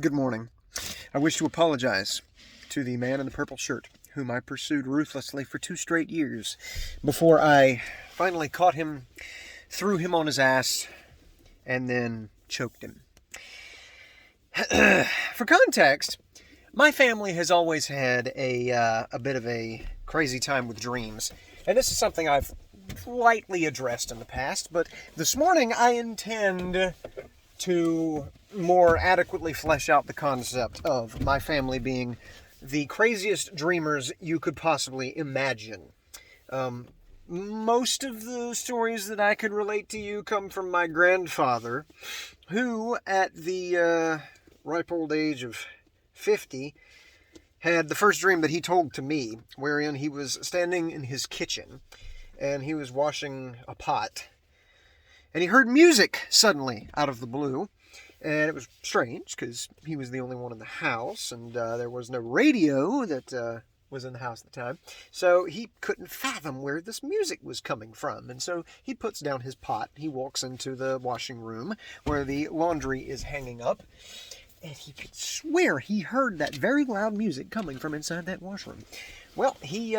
Good morning. I wish to apologize to the man in the purple shirt, whom I pursued ruthlessly for 2 straight years before I finally caught him, threw him on his ass, and then choked him. For context, my family has always had a bit of a crazy time with dreams, and this is something I've lightly addressed in the past, but this morning I intend to more adequately flesh out the concept of my family being the craziest dreamers you could possibly imagine. Most of the stories that I could relate to you come from my grandfather, who, at the ripe old age of 50, had the first dream that he told to me, wherein he was standing in his kitchen and he was washing a pot. And he heard music suddenly out of the blue. And it was strange because he was the only one in the house, and there was no radio that was in the house at the time. So he couldn't fathom where this music was coming from. And so he puts down his pot. He walks into the washing room where the laundry is hanging up. And he could swear he heard that very loud music coming from inside that washroom. Well, he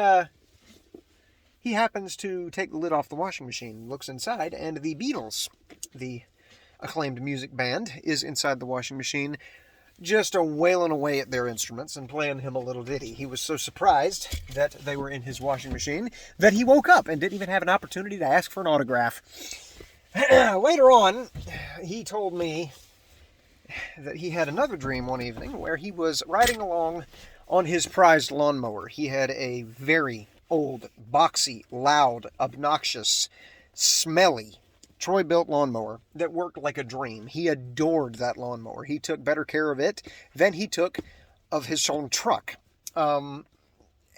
happens to take the lid off the washing machine, looks inside, and the Beatles, the acclaimed music band, is inside the washing machine, just wailing away at their instruments and playing him a little ditty. He was so surprised that they were in his washing machine that he woke up and didn't even have an opportunity to ask for an autograph. Later on, he told me that he had another dream one evening where he was riding along on his prized lawnmower. He had a very old, boxy, loud, obnoxious, smelly Troy-built lawnmower that worked like a dream. He adored that lawnmower. He took better care of it than he took of his own truck. And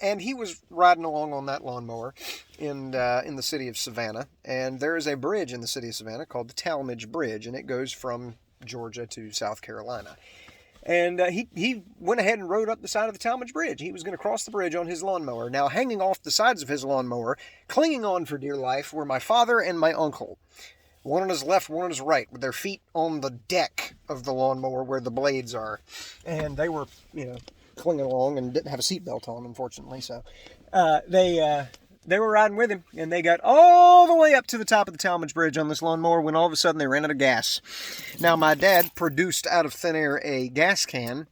he was riding along on that lawnmower in the city of Savannah. And there is a bridge in the city of Savannah called the Talmadge Bridge, and it goes from Georgia to South Carolina. And he went ahead and rode up the side of the Talmadge Bridge. He was going to cross the bridge on his lawnmower. Now, hanging off the sides of his lawnmower, clinging on for dear life, were my father and my uncle. One on his left, one on his right, with their feet on the deck of the lawnmower where the blades are. And they were, clinging along and didn't have a seatbelt on, unfortunately. So they were riding with him, and they got all the way up to the top of the Talmadge Bridge on this lawnmower when all of a sudden they ran out of gas. Now, my dad produced out of thin air a gas can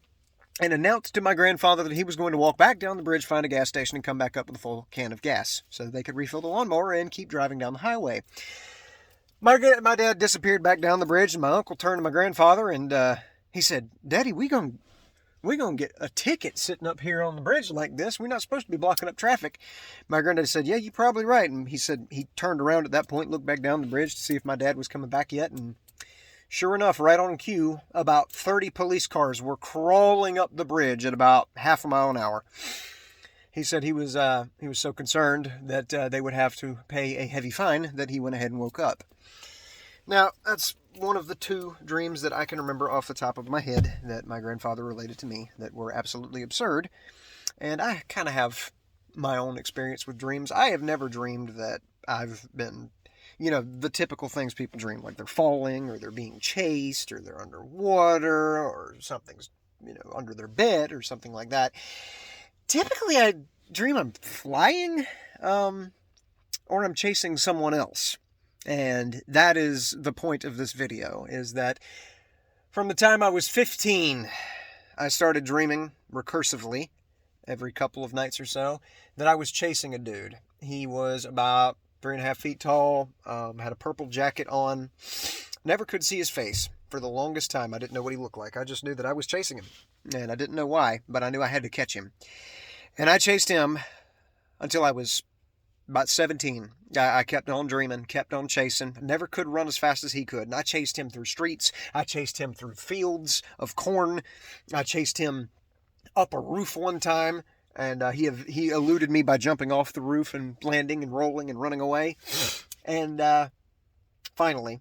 and announced to my grandfather that he was going to walk back down the bridge, find a gas station, and come back up with a full can of gas so they could refill the lawnmower and keep driving down the highway. My dad disappeared back down the bridge, and my uncle turned to my grandfather, and he said, "Daddy, we gonna get a ticket sitting up here on the bridge like this. We're not supposed to be blocking up traffic." My granddad said, "Yeah, you're probably right." And he said he turned around at that point, looked back down the bridge to see if my dad was coming back yet, and sure enough, right on cue, about 30 police cars were crawling up the bridge at about half a mile an hour. He said he was so concerned that they would have to pay a heavy fine that he went ahead and woke up. Now, that's one of the 2 dreams that I can remember off the top of my head that my grandfather related to me that were absolutely absurd. And I kind of have my own experience with dreams. I have never dreamed that I've been, the typical things people dream, like they're falling or they're being chased or they're underwater or something's, under their bed or something like that. Typically, I dream I'm flying or I'm chasing someone else. And that is the point of this video, is that from the time I was 15, I started dreaming recursively every couple of nights or so that I was chasing a dude. He was about 3.5 feet tall, had a purple jacket on, never could see his face. For the longest time, I didn't know what he looked like. I just knew that I was chasing him, and I didn't know why, but I knew I had to catch him. And I chased him until I was about 17. I kept on dreaming, kept on chasing. Never could run as fast as he could. And I chased him through streets. I chased him through fields of corn. I chased him up a roof one time. And he eluded me by jumping off the roof and landing and rolling and running away. And finally,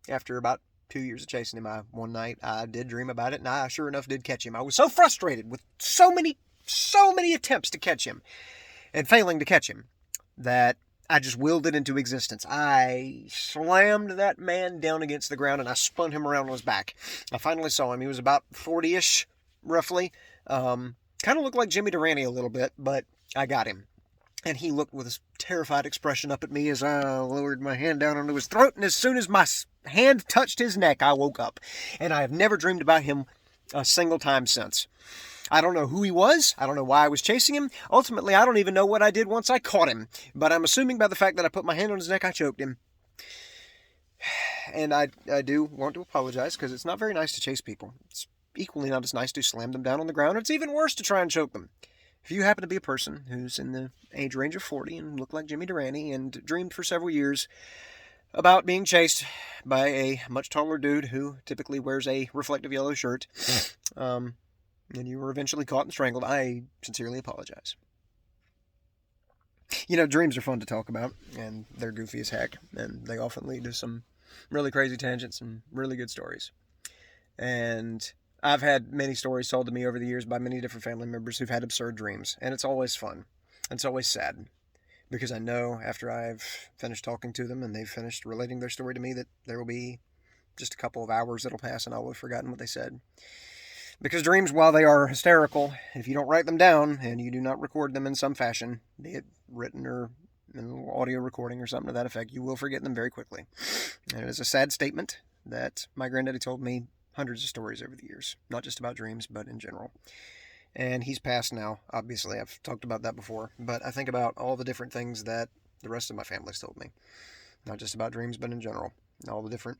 after about 2 years of chasing him, one night I did dream about it. And I sure enough did catch him. I was so frustrated with so many attempts to catch him and failing to catch him that I just willed it into existence. I slammed that man down against the ground and I spun him around on his back. I finally saw him. He was about 40-ish, roughly. Kind of looked like Jimmy Durante a little bit, but I got him. And he looked with a terrified expression up at me as I lowered my hand down onto his throat. And as soon as my hand touched his neck, I woke up. And I have never dreamed about him a single time since. I don't know who he was. I don't know why I was chasing him. Ultimately, I don't even know what I did once I caught him. But I'm assuming by the fact that I put my hand on his neck, I choked him. And I do want to apologize because it's not very nice to chase people. It's equally not as nice to slam them down on the ground. It's even worse to try and choke them. If you happen to be a person who's in the age range of 40 and look like Jimmy Durante and dreamed for several years about being chased by a much taller dude who typically wears a reflective yellow shirt, and you were eventually caught and strangled, I sincerely apologize. You know, dreams are fun to talk about, and they're goofy as heck, and they often lead to some really crazy tangents and really good stories. And I've had many stories told to me over the years by many different family members who've had absurd dreams, and it's always fun. And it's always sad, because I know after I've finished talking to them and they've finished relating their story to me that there will be just a couple of hours that'll pass and I will have forgotten what they said. Because dreams, while they are hysterical, if you don't write them down and you do not record them in some fashion, be it written or an audio recording or something to that effect, you will forget them very quickly. And it is a sad statement that my granddaddy told me hundreds of stories over the years, not just about dreams, but in general. And he's passed now, obviously. I've talked about that before. But I think about all the different things that the rest of my family's told me. Not just about dreams, but in general. All the different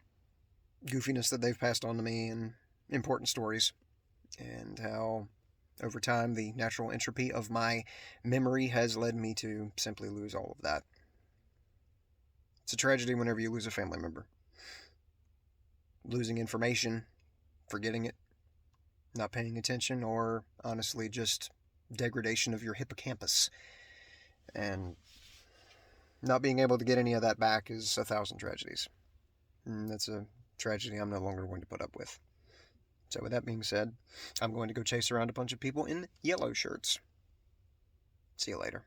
goofiness that they've passed on to me and important stories. And how, over time, the natural entropy of my memory has led me to simply lose all of that. It's a tragedy whenever you lose a family member. Losing information, forgetting it, not paying attention, or honestly just degradation of your hippocampus. And not being able to get any of that back is 1,000 tragedies. And that's a tragedy I'm no longer going to put up with. So with that being said, I'm going to go chase around a bunch of people in yellow shirts. See you later.